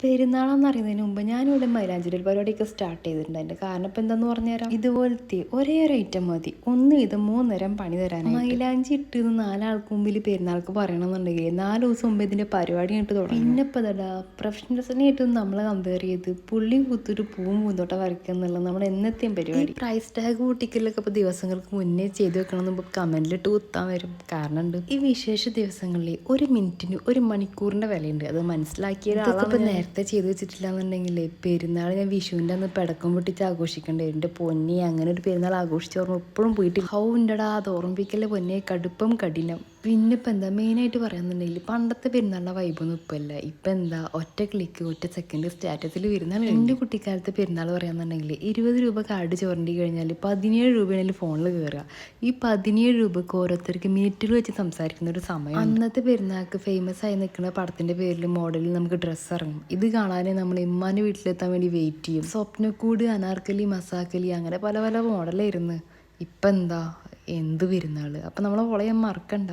പെരുന്നാളെന്ന് അറിയുന്നതിന് മുമ്പ് ഞാനിവിടെ മൈലാഞ്ചിരി പരിപാടിയൊക്കെ സ്റ്റാർട്ട് ചെയ്തിട്ടുണ്ടായിരുന്നു. കാരണം ഇപ്പം എന്താന്ന് പറഞ്ഞുതരാം, ഇതുപോലത്തെ ഒരേ ഒരു ഐറ്റം മതി ഒന്ന് ഇത് 3 നേരം പണി തരാനായി. മൈലാഞ്ചി ഇട്ട് 4 ആൾക്ക് മുമ്പിൽ പെരുന്നാൾക്ക് പറയണമെന്നുണ്ടെങ്കിൽ 4 ദിവസം മുമ്പ് ഇതിന്റെ പരിപാടി ആയിട്ട് തുടങ്ങും. പിന്നെ ഇപ്പം ഇതടാ പ്രൊഫഷണൽസിനായിട്ട് നമ്മളെ കമ്പയർ ചെയ്ത് പുള്ളി കുത്തൊരു പൂവും പൂന്തോട്ടം വരയ്ക്കുക എന്നുള്ളത് നമ്മുടെ എന്നത്തെയും പരിപാടി. പ്രൈസ് ടാഗ് കൂട്ടിക്കലൊക്കെ ഇപ്പോൾ ദിവസങ്ങൾക്ക് മുന്നേ ചെയ്ത് വെക്കണമെന്ന് ഇപ്പോൾ കമന്റിലിട്ട് കുത്താൻ വരും. കാരണം ഉണ്ട്, ഈ വിശേഷ ദിവസങ്ങളിൽ 1 മിനിറ്റിന് 1 മണിക്കൂറിന്റെ വിലയുണ്ട്. അത് മനസ്സിലാക്കിയ ഒരാളാണ്. നേരത്തെ ചെയ്ത് വെച്ചിട്ടില്ല എന്നുണ്ടെങ്കിൽ പെരുന്നാൾ ഞാൻ വിഷുവിൻ്റെ അന്ന് പടക്കം പൊട്ടിച്ച് ആഘോഷിക്കണ്ടേ. എൻ്റെ പൊന്നി അങ്ങനെ ഒരു പെരുന്നാൾ ആഘോഷിച്ച് ഓർമ്മ ഇപ്പോഴും പോയിട്ട് ഹൗ ഉണ്ടടാ അത് ഓർമ്മിപ്പിക്കല്ലേ പൊന്നെ, കടുപ്പം കഠിനം. പിന്നെ ഇപ്പം എന്താ മെയിനായിട്ട് പറയാന്നുണ്ടെങ്കിൽ പണ്ടത്തെ പെരുന്നാളിൻ്റെ വൈബൊന്നും ഇപ്പം ഇല്ല. ഇപ്പം എന്താ ഒറ്റ ക്ലിക്ക് ഒറ്റ സെക്കൻഡ് സ്റ്റാറ്റസിൽ വരുന്നതാണ്. എൻ്റെ കുട്ടിക്കാലത്തെ പെരുന്നാൾ പറയാന്നുണ്ടെങ്കിൽ 20 രൂപ കാർഡ് ചോരണ്ടി കഴിഞ്ഞാൽ 17 രൂപയാണെങ്കിൽ ഫോണിൽ കയറുക. ഈ 17 രൂപക്ക് ഓരോരുത്തർക്ക് മിനിറ്റിൽ വെച്ച് സംസാരിക്കുന്ന ഒരു സമയം. അന്നത്തെ പെരുന്നാൾക്ക് ഫേമസ് ആയി നിൽക്കുന്ന പടത്തിൻ്റെ പേരിൽ മോഡലിൽ നമുക്ക് ഡ്രസ്സ് ഇറങ്ങും. ഇത് കാണാനേ നമ്മൾ ഇമ്മാൻ്റെ വീട്ടിലെത്താൻ വേണ്ടി വെയിറ്റ് ചെയ്യും. സ്വപ്നക്കൂട്, അനാർക്കലി, മസാക്കലി അങ്ങനെ പല പല മോഡലായിരുന്നു. ഇപ്പം എന്താ എന്ത് പെരുന്നാൾ. അപ്പം നമ്മളെ പൊളയാൻ മറക്കണ്ട.